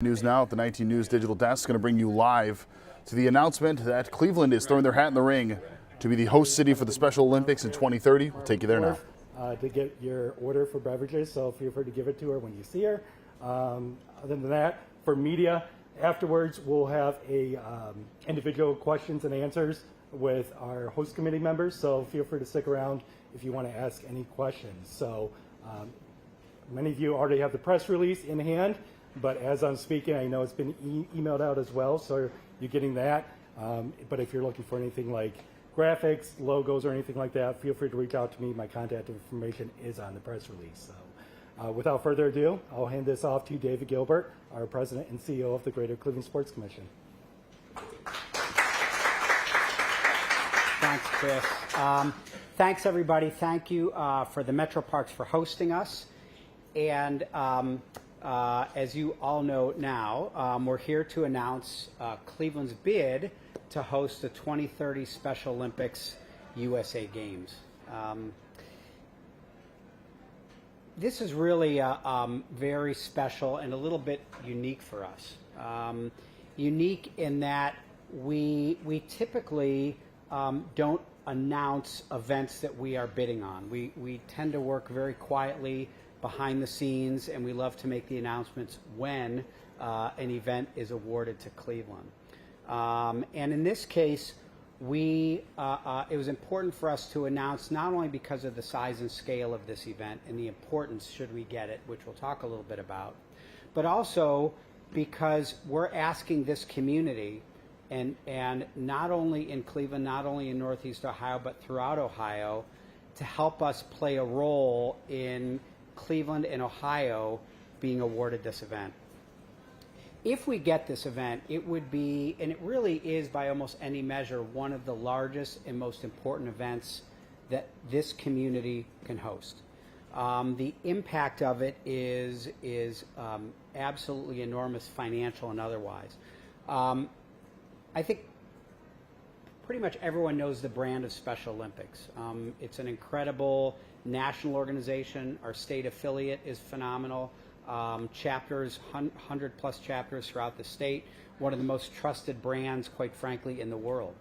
News now at the 19 News Digital Desk, going to bring you live to the announcement that Cleveland is throwing their hat in the ring to be the host city for the Special Olympics in 2030. We'll take you there now. To get your order for beverages, so feel free to give it to her when you see her. Other than that, for media, afterwards we'll have a individual questions and answers with our host committee members, so feel free to stick around if you want to ask any questions. So many of you already have the press release in hand, but as I'm speaking, I know it's been emailed out as well, so you're getting that. But if you're looking for anything like graphics, logos, or anything like that, feel free to reach out to me. My contact information is on the press release. So without further ado, I'll hand this off to David Gilbert, our President and CEO of the Greater Cleveland Sports Commission. Thanks, Chris. Thanks, everybody. Thank you for the Metro Parks for hosting us. And as you all know now, we're here to announce Cleveland's bid to host the 2030 Special Olympics USA Games. This is really very special and a little bit unique for us. Unique in that we typically don't announce events that we are bidding on. We tend to work very quietly behind the scenes, and we love to make the announcements when an event is awarded to Cleveland. And in this case, it was important for us to announce, not only because of the size and scale of this event and the importance should we get it, which we'll talk a little bit about, but also because we're asking this community, and not only in Cleveland, not only in Northeast Ohio, but throughout Ohio, to help us play a role in Cleveland and Ohio being awarded this event. If we get this event, it would be, and it really is by almost any measure, one of the largest and most important events that this community can host. The impact of it is absolutely enormous, financial and otherwise. I think pretty much everyone knows the brand of Special Olympics. It's an incredible national organization. Our state affiliate is phenomenal. Chapters, 100 plus chapters throughout the state. One of the most trusted brands, quite frankly, in the world.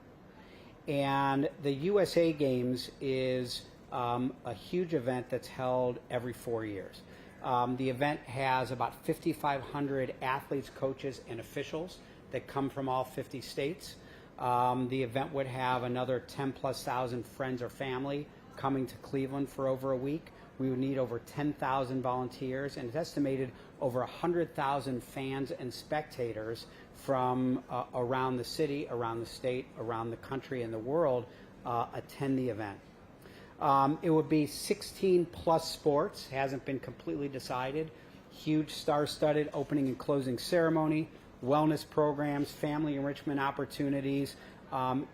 And the USA Games is a huge event that's held every 4 years. The event has about 5,500 athletes, coaches, and officials that come from all 50 states. The event would have another 10,000+ friends or family coming to Cleveland for over a week. We would need over 10,000 volunteers, and it's estimated over 100,000 fans and spectators from around the city, around the state, around the country, and the world attend the event. It would be 16+ sports, hasn't been completely decided. Huge star-studded opening and closing ceremony, wellness programs, family enrichment opportunities.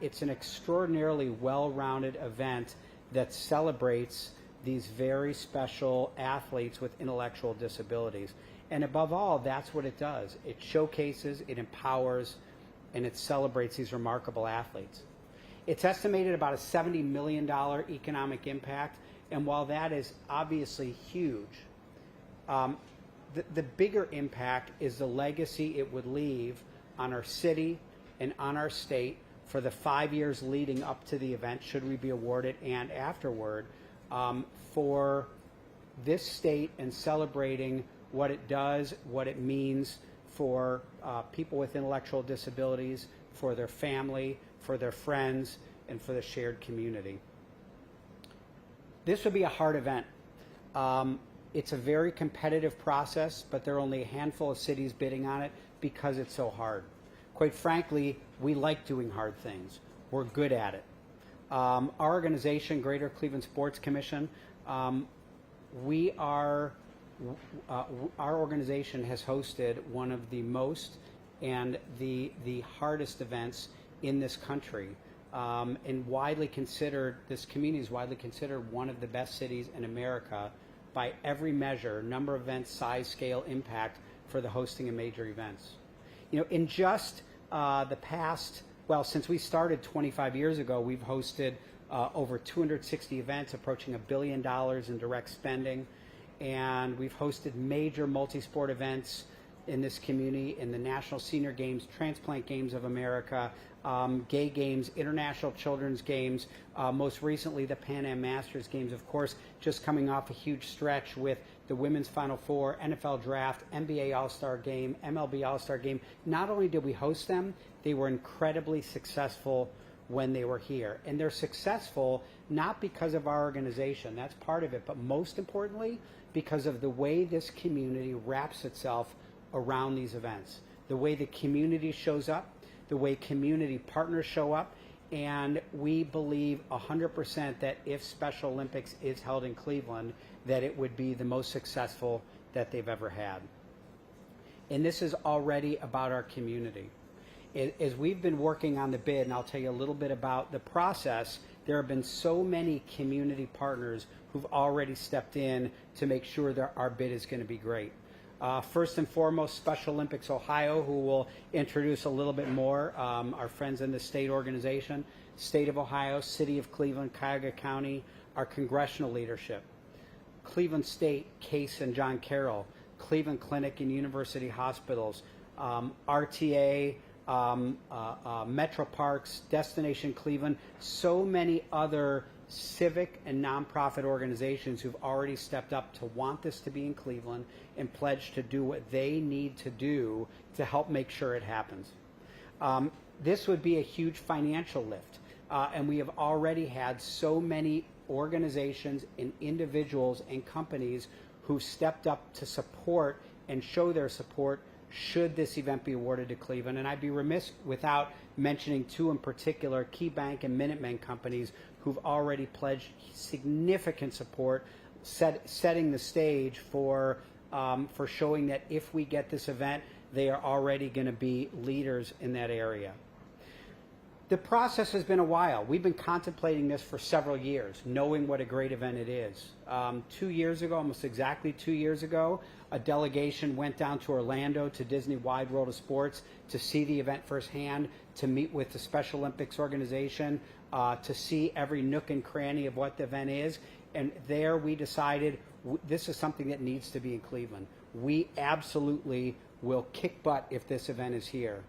It's an extraordinarily well-rounded event that celebrates these very special athletes with intellectual disabilities. And above all, that's what it does. It showcases, it empowers, and it celebrates these remarkable athletes. It's estimated about a $70 million economic impact, and while that is obviously huge, the bigger impact is the legacy it would leave on our city and on our state for the 5 years leading up to the event, should we be awarded, and afterward, for this state and celebrating what it does, what it means for people with intellectual disabilities, for their family, for their friends, and for the shared community. This would be a hard event. It's a very competitive process, but there are only a handful of cities bidding on it because it's so hard. Quite frankly, we like doing hard things. We're good at it. Our organization, Greater Cleveland Sports Commission, our organization has hosted one of the most and the hardest events in this country, and widely considered, this community is widely considered one of the best cities in America by every measure, number of events, size, scale, impact for the hosting of major events. You know, in just the past, well, since we started 25 years ago, we've hosted over 260 events, approaching $1 billion in direct spending, and we've hosted major multi-sport events in this community in the National Senior Games, Transplant Games of America, Gay Games, International Children's Games, most recently the Pan Am Masters Games, of course, just coming off a huge stretch with the Women's Final Four, NFL Draft, NBA All-Star Game, MLB All-Star Game. Not only did we host them, they were incredibly successful when they were here. And they're successful not because of our organization, that's part of it, but most importantly, because of the way this community wraps itself around these events. The way the community shows up, the way community partners show up, and we believe 100% that if Special Olympics is held in Cleveland, that it would be the most successful that they've ever had. And this is already about our community. As we've been working on the bid, and I'll tell you a little bit about the process, there have been so many community partners who've already stepped in to make sure that our bid is going to be great. First and foremost, Special Olympics Ohio, who will introduce a little bit more, our friends in the state organization, State of Ohio, City of Cleveland, Cuyahoga County, our congressional leadership, Cleveland State, Case and John Carroll, Cleveland Clinic and University Hospitals, RTA, Metro Parks, Destination Cleveland, so many other civic and nonprofit organizations who've already stepped up to want this to be in Cleveland and pledged to do what they need to do to help make sure it happens. This would be a huge financial lift, and we have already had so many organizations and individuals and companies who stepped up to support and show their support should this event be awarded to Cleveland. And I'd be remiss without mentioning two in particular, KeyBank and Minutemen companies who've already pledged significant support, setting the stage for showing that if we get this event, they are already going to be leaders in that area. The process has been a while. We've been contemplating this for several years, knowing what a great event it is. 2 years ago, almost exactly 2 years ago, a delegation went down to Orlando to Disney Wide World of Sports to see the event firsthand, to meet with the Special Olympics organization, to see every nook and cranny of what the event is. And there we decided this is something that needs to be in Cleveland. We absolutely will kick butt if this event is here.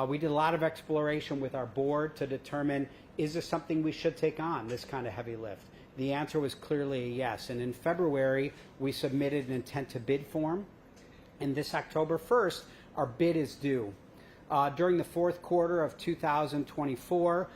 We did a lot of exploration with our board to determine, is this something we should take on, this kind of heavy lift? The answer was clearly a yes. And in February, we submitted an intent to bid form. And this October 1st, our bid is due. During the fourth quarter of 2024,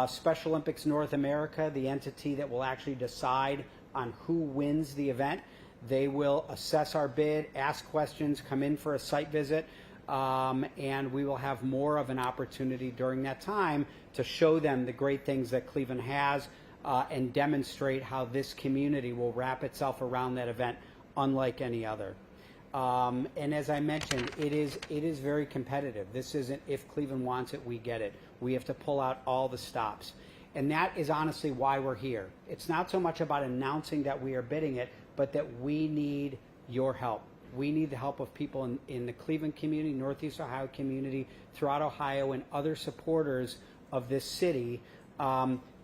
Special Olympics North America, the entity that will actually decide on who wins the event, they will assess our bid, ask questions, come in for a site visit, and we will have more of an opportunity during that time to show them the great things that Cleveland has and demonstrate how this community will wrap itself around that event unlike any other. And as I mentioned, it is very competitive. This isn't if Cleveland wants it, we get it. We have to pull out all the stops. And that is honestly why we're here. It's not so much about announcing that we are bidding it, but that we need your help. We need the help of people in the Cleveland community, Northeast Ohio community, throughout Ohio, and other supporters of this city,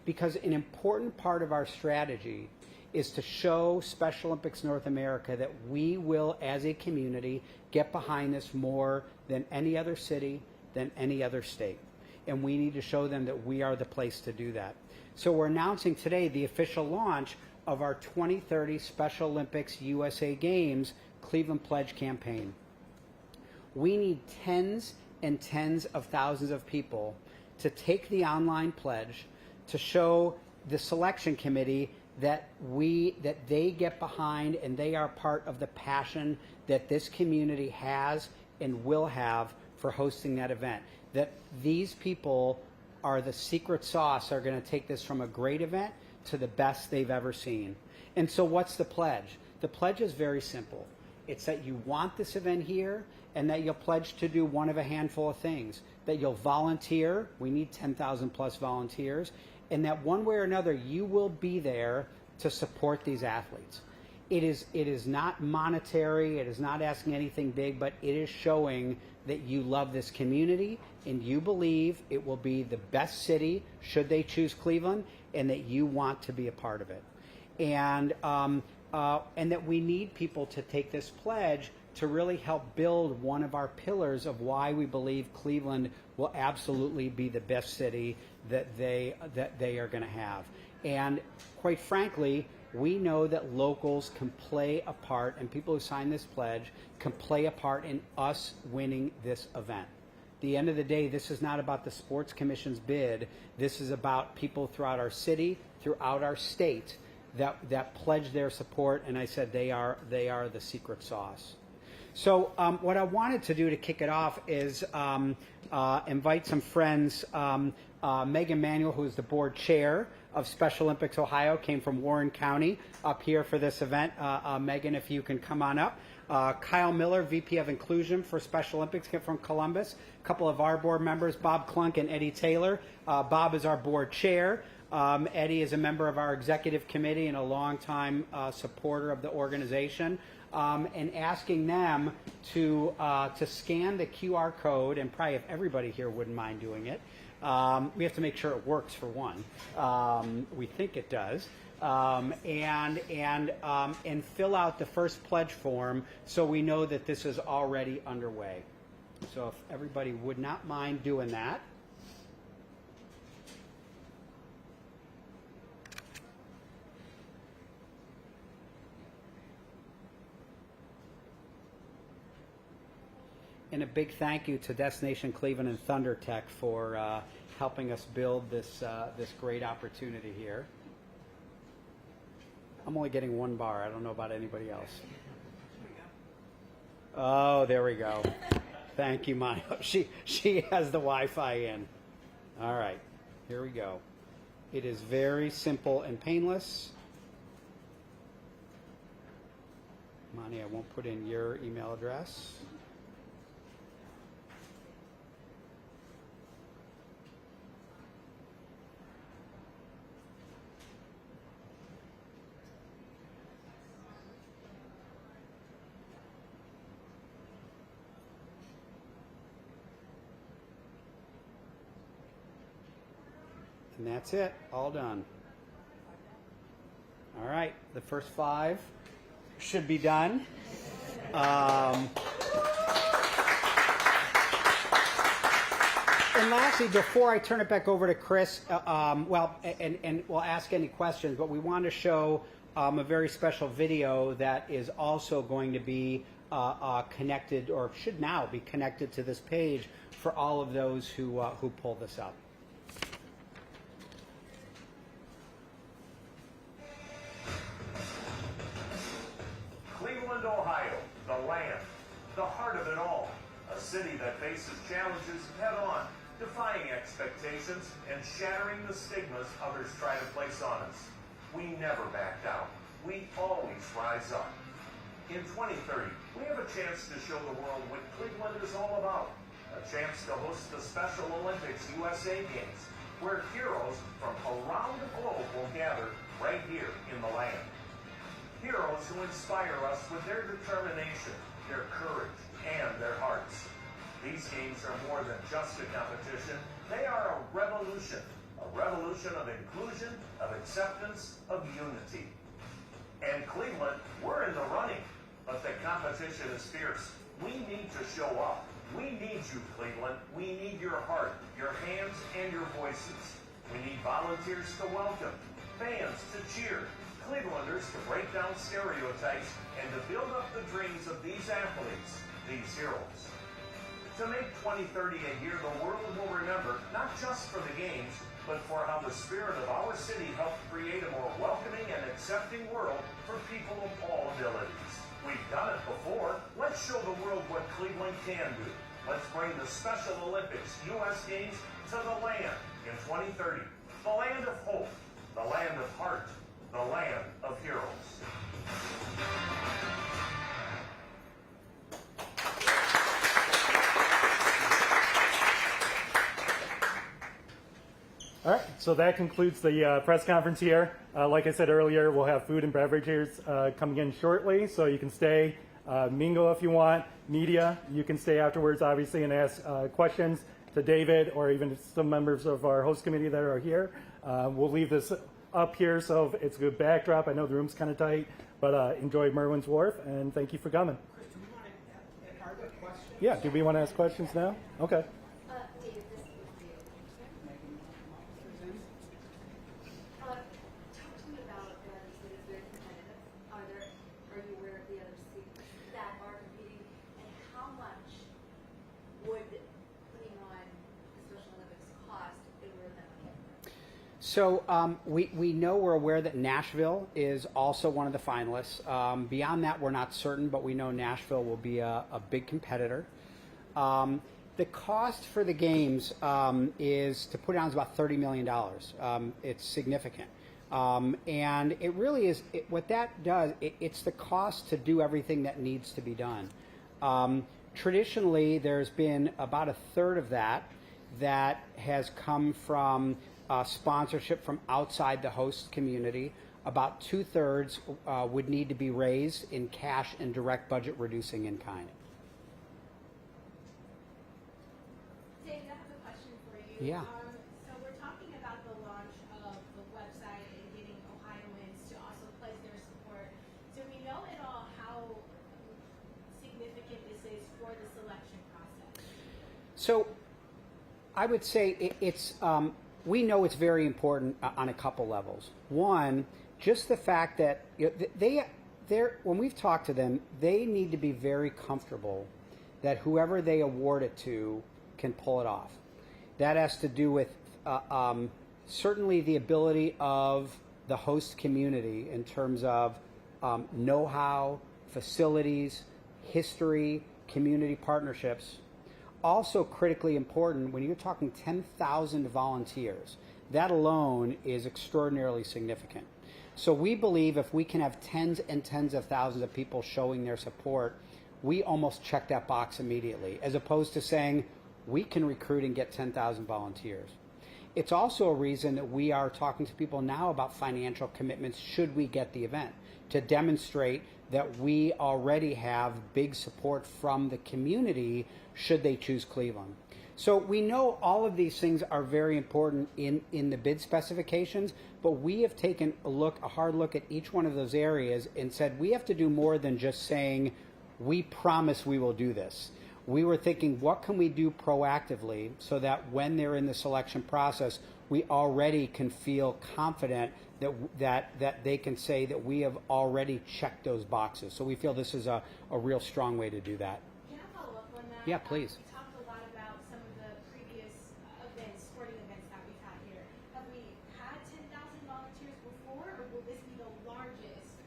because an important part of our strategy is to show Special Olympics North America that we will, as a community, get behind this more than any other city, than any other state. And we need to show them that we are the place to do that. So we're announcing today the official launch of our 2030 Special Olympics USA Games Cleveland Pledge campaign. We need tens and tens of thousands of people to take the online pledge to show the selection committee that they get behind and they are part of the passion that this community has and will have for hosting that event. That these people are the secret sauce, are going to take this from a great event to the best they've ever seen. And so what's the pledge? The pledge is very simple. It's that you want this event here and that you'll pledge to do one of a handful of things. That you'll volunteer, we need 10,000 plus volunteers, and that one way or another you will be there to support these athletes. It is not monetary, it is not asking anything big, but it is showing that you love this community and you believe it will be the best city should they choose Cleveland, and that you want to be a part of it. And that we need people to take this pledge to really help build one of our pillars of why we believe Cleveland will absolutely be the best city that they are going to have. And quite frankly, we know that locals can play a part, and people who sign this pledge can play a part in us winning this event. At the end of the day, this is not about the Sports Commission's bid. This is about people throughout our city, throughout our state, that pledge their support, and I said they are the secret sauce. So what I wanted to do to kick it off is invite some friends. Megan Manuel, who is the board chair of Special Olympics Ohio, came from Warren County up here for this event. Megan, if you can come on up. Kyle Miller, VP of Inclusion for Special Olympics, came from Columbus. A couple of our board members, Bob Klunk and Eddie Taylor. Bob is our board chair. Eddie is a member of our executive committee and a longtime supporter of the organization. And asking them to scan the QR code, and probably if everybody here wouldn't mind doing it. We have to make sure it works for one. We think it does. And fill out the first pledge form so we know that this is already underway. So if everybody would not mind doing that. And a big thank you to Destination Cleveland and ThunderTech for helping us build this great opportunity here. I'm only getting one bar. I don't know about anybody else. Oh, there we go. Thank you, Maya. She has the Wi-Fi in. All right, here we go. It is very simple and painless. Monty, I won't put in your email address. And that's it, all done. All right, the first 5 should be done. And lastly, before I turn it back over to Chris, and we'll ask any questions, but we want to show a very special video that is also going to be connected, or should now be connected to this page for all of those who pull this up. Cleveland, Ohio, the land, the heart of it all. A city that faces challenges head-on, defying expectations and shattering the stigmas others try to place on us. We never back down. We always rise up. In 2030, we have a chance to show the world what Cleveland is all about. A chance to host the Special Olympics USA Games, where heroes from around the globe will gather right here in the land. Heroes who inspire us with their determination, their courage, and their hearts. These games are more than just a competition. They are a revolution of inclusion, of acceptance, of unity. And Cleveland, we're in the running, but the competition is fierce. We need to show up. We need you, Cleveland. We need your heart, your hands, and your voices. We need volunteers to welcome, fans to cheer, Clevelanders to break down stereotypes and to build up the dreams of these athletes, these heroes. To make 2030 a year the world will remember, not just for the games, but for how the spirit of our city helped create a more welcoming and accepting world for people of all abilities. We've done it before. Let's show the world what Cleveland can do. Let's bring the Special Olympics U.S. Games to the land in 2030. The land of hope, the land of heart, the land of heroes. All right, so that concludes the press conference here. Like I said earlier, we'll have food and beverages coming in shortly, so you can stay, mingle if you want. Media, you can stay afterwards, obviously, and ask questions to David or even some members of our host committee that are here. We'll leave this up here, so it's a good backdrop. I know the room's kind of tight, but enjoy Merwin's Wharf, and thank you for coming. Chris, do we want to Yeah, do we want to ask questions now? Okay. David, this is for you. Talk to me about, you said it's very competitive. Are you aware of the other cities that are competing, and how much would putting on the Special Olympics cost if it were them on camera? So we know, we're aware that Nashville is also one of the finalists. Beyond that, we're not certain, but we know Nashville will be a big competitor. The cost for the games is, to put it on, is about $30 million. It's significant. And it really is, what that does, it's the cost to do everything that needs to be done. Traditionally, there's been about a third of that has come from sponsorship from outside the host community. About 2/3 would need to be raised in cash and direct budget reducing in kind. David, I have a question for you. Yeah. So we're talking about the launch of the website and getting Ohioans to also pledge their support. Do we know at all how significant this is for the selection process? So I would say it's, we know it's very important on a couple levels. One, just the fact that when we've talked to them, they need to be very comfortable that whoever they award it to can pull it off. That has to do with certainly the ability of the host community in terms of know-how, facilities, history, community partnerships. Also critically important, when you're talking 10,000 volunteers, that alone is extraordinarily significant. So we believe if we can have tens and tens of thousands of people showing their support, we almost check that box immediately, as opposed to saying we can recruit and get 10,000 volunteers. It's also a reason that we are talking to people now about financial commitments should we get the event, to demonstrate that we already have big support from the community should they choose Cleveland. So we know all of these things are very important in the bid specifications, but we have taken a hard look at each one of those areas and said we have to do more than just saying we promise we will do this. We were thinking, what can we do proactively so that when they're in the selection process, we already can feel confident that they can say that we have already checked those boxes. So we feel this is a real strong way to do that. Can I follow up on that? Yeah, please. We talked a lot about some of the previous events, sporting events that we've had here. Have we had 10,000 volunteers before, or will this be the largest?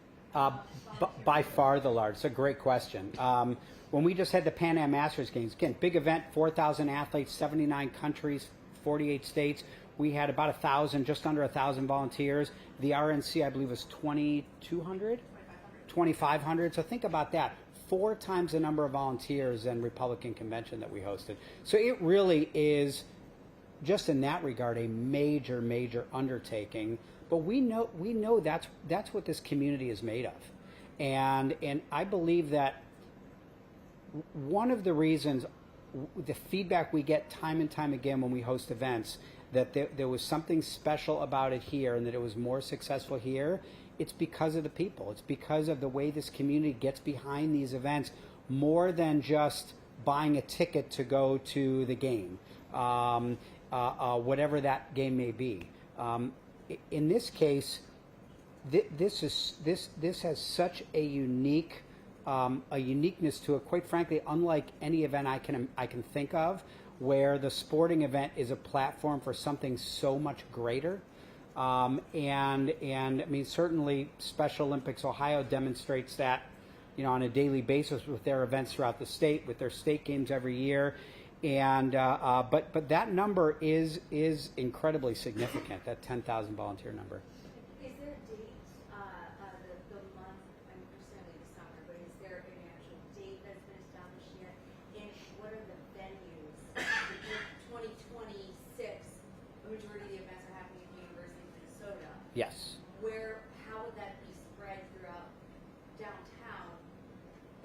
By far the largest. It's a great question. When we just had the Pan Am Masters Games, again, big event, 4,000 athletes, 79 countries, 48 states. We had about 1,000, just under 1,000 volunteers. The RNC, I believe, was 2,200? 2,500. So think about that. 4 times the number of volunteers than Republican convention that we hosted. So it really is, just in that regard, a major, major undertaking. But we know that's what this community is made of. And I believe that one of the reasons, the feedback we get time and time again when we host events, that there was something special about it here and that it was more successful here, it's because of the people. It's because of the way this community gets behind these events more than just buying a ticket to go to the game, whatever that game may be. In this case, this has such a uniqueness to it, quite frankly, unlike any event I can think of, where the sporting event is a platform for something so much greater. And I mean, certainly Special Olympics Ohio demonstrates that, on a daily basis with their events throughout the state, with their state games every year. And but that number is incredibly significant, that 10,000 volunteer number. Is there a date, the month, I'm understanding the summer, but is there an actual date that's been established yet? And what are the venues? In 2026, the majority of the events are happening at the University of Minnesota. Yes. How would that be spread throughout downtown,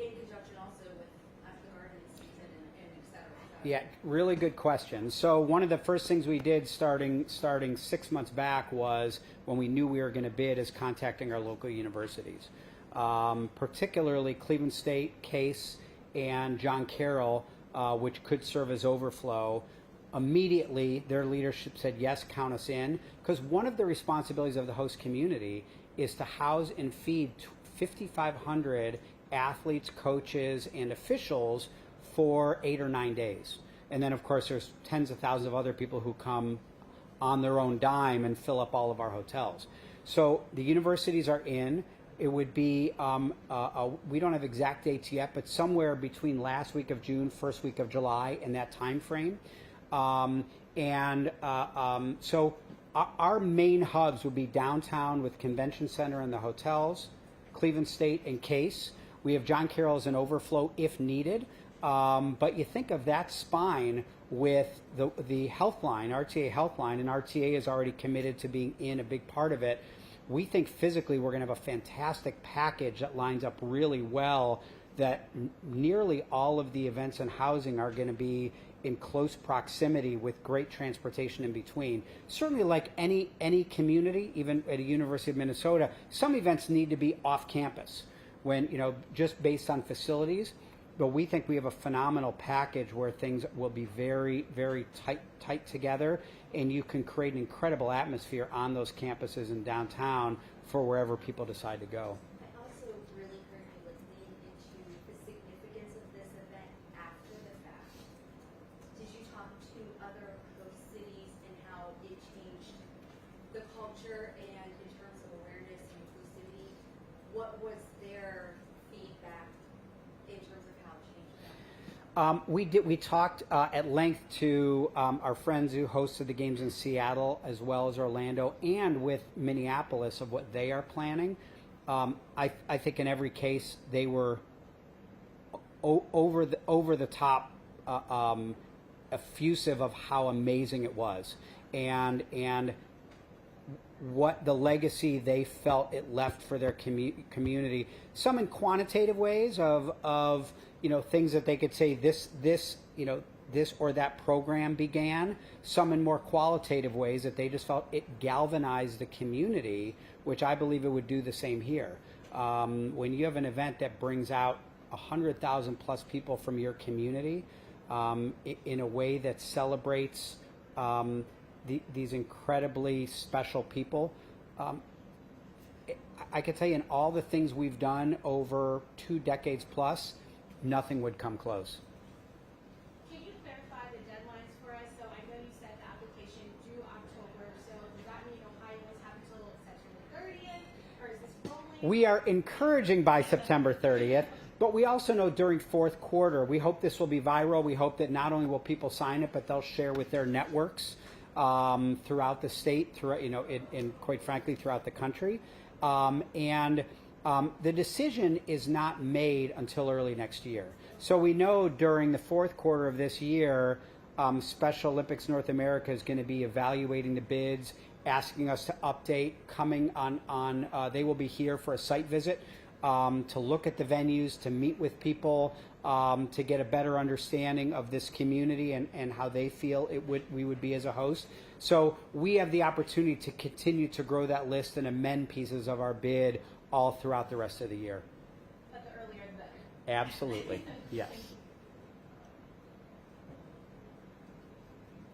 in conjunction also with the garden season and et cetera, et cetera? Yeah, really good question. So one of the first things we did starting 6 months back was, when we knew we were going to bid, is contacting our local universities, particularly Cleveland State, Case, and John Carroll which could serve as overflow. Immediately, their leadership said, yes, count us in, because one of the responsibilities of the host community is to house and feed 5,500 athletes, coaches, and officials for 8 or 9 days. And then, of course, there's tens of thousands of other people who come on their own dime and fill up all of our hotels. So the universities are in. It would be, we don't have exact dates yet, but somewhere between last week of June, first week of July, in that time frame. So our main hubs would be downtown with Convention Center and the hotels, Cleveland State and Case. We have John Carroll as an overflow if needed. But you think of that spine with the Healthline, RTA Healthline, and RTA is already committed to being in a big part of it. We think physically we're going to have a fantastic package that lines up really well, that nearly all of the events and housing are going to be in close proximity with great transportation in between. Certainly, like any community, even at a University of Minnesota, some events need to be off campus when, just based on facilities. But we think we have a phenomenal package where things will be very, very tight together, and you can create an incredible atmosphere on those campuses in downtown for wherever people decide to go. I also really heard you lean into the significance of this event after the fact. Did you talk to other host cities and how it changed the culture and in terms of awareness and inclusivity? What was their feedback in terms of how it changed that? We talked at length to our friends who hosted the games in Seattle as well as Orlando, and with Minneapolis of what they are planning. I think in every case they were over the top effusive of how amazing it was, and what the legacy they felt it left for their community. Some in quantitative ways of things that they could say this or that program began. Some in more qualitative ways that they just felt it galvanized the community, which I believe it would do the same here. When you have an event that brings out 100,000 plus people from your community in a way that celebrates these incredibly special people. I can tell you, in all the things we've done over 2 decades plus, nothing would come close. Can you clarify the deadlines for us? So I know you said the application due October. So does that mean Ohioans have until September 30th, or is this rolling? We are encouraging by September 30th, but we also know during fourth quarter, we hope this will be viral. We hope that not only will people sign it, but they'll share with their networks throughout the state, and quite frankly, throughout the country. The decision is not made until early next year. So we know during the fourth quarter of this year, Special Olympics North America is going to be evaluating the bids, asking us to update, coming on they will be here for a site visit to look at the venues, to meet with people, to get a better understanding of this community and how they feel we would be as a host. So we have the opportunity to continue to grow that list and amend pieces of our bid all throughout the rest of the year. But the earlier the better. Absolutely, yes.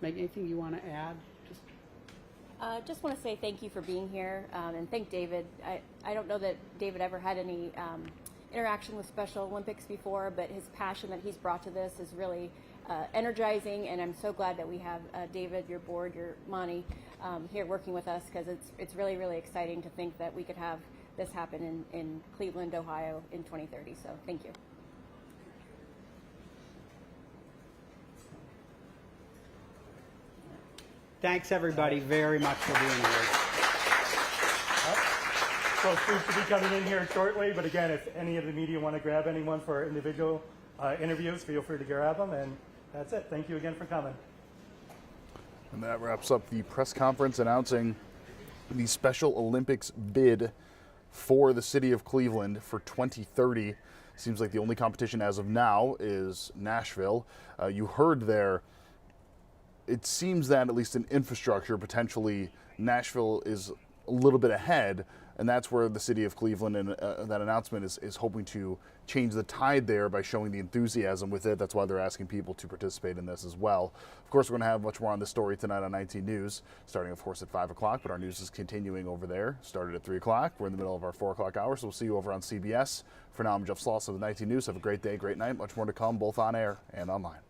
Meg, anything you want to add? Just want to say thank you for being here and thank David. I don't know that David ever had any interaction with Special Olympics before, but his passion that he's brought to this is really energizing, and I'm so glad that we have David, your board, your Monty here working with us, because it's really, really exciting to think that we could have this happen in Cleveland, Ohio in 2030. So thank you. Thanks, everybody, very much for being here. So food should be coming in here shortly, but again, if any of the media want to grab anyone for individual interviews, feel free to grab them, and that's it. Thank you again for coming. And that wraps up the press conference announcing the Special Olympics bid for the city of Cleveland for 2030. Seems like the only competition as of now is Nashville. You heard there, it seems that at least in infrastructure, potentially Nashville is a little bit ahead, And that's where the city of Cleveland and that announcement is hoping to change the tide there by showing the enthusiasm with it. That's why they're asking people to participate in this as well. Of course, we're going to have much more on this story tonight on 19 News, starting, of course, at 5 o'clock, but our news is continuing over there. Started at 3 o'clock. We're in the middle of our 4 o'clock hour, so we'll see you over on CBS. For now, I'm Jeff Slauson with 19 News. Have a great day, great night. Much more to come, both on air and online.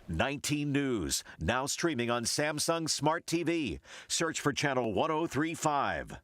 19 News, now streaming on Samsung Smart TV. Search for Channel 1035.